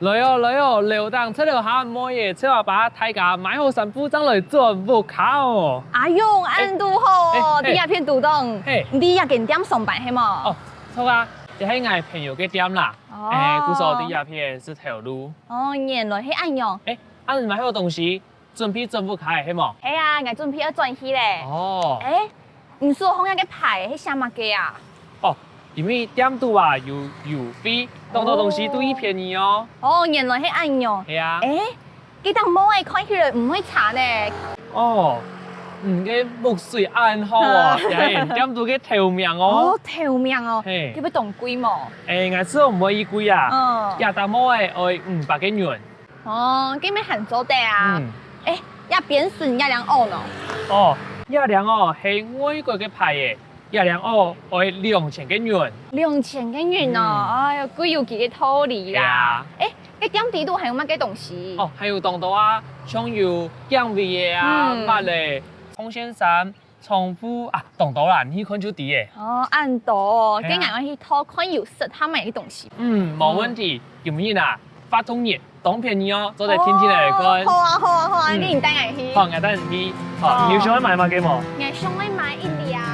来哦来哦，流动出了下摸嘢，即話把大家買好神布裝嚟做木卡哦。阿勇，安都好哦，嘿你也偏主動嘿，你也跟店上班係嘛？哦，錯啊，就係我朋友嘅店啦。哦古時候啲鴉片是條路。哦，原來係安樣。啊，你買好東西，準備做木卡係冇？係啊，我準備要轉去咧。哦。唔說紅一個牌係啥物嘅啊？哦，因為店度啊有郵費，好多東西都宜便宜哦。哦，原來係安樣。係啊。幾檔冇誒，看起來唔會差呢。哦，嘅木水暗好啊，又係店度嘅頭名哦。哦，頭名哦，嘿叫要當貴冇？我知道唔可以貴啊。廿大毛誒，愛500嘅元。哦，幾咩行做得啊？嗯。一邊算一兩歐咯。哦，廿兩哦係外國嘅牌嘅，廿兩哦愛2000嘅元。2000嘅元哦，哎呀，貴有幾個道理啦。係啊。cái店底度還有乜嘅東西？哦，還有當到啊，像有養味嘅啊，乜咧，葱先生、重複啊，當到啦，你看就啲嘅。哦，按到，跟俺去偷看有食他買嘅東西。冇問題，有唔有啊？發通熱，當便宜哦，做在天天嚟講。好啊好啊好啊，你唔帶俺去。好，我帶你去。好，你想買乜嘅冇？我想買一兩。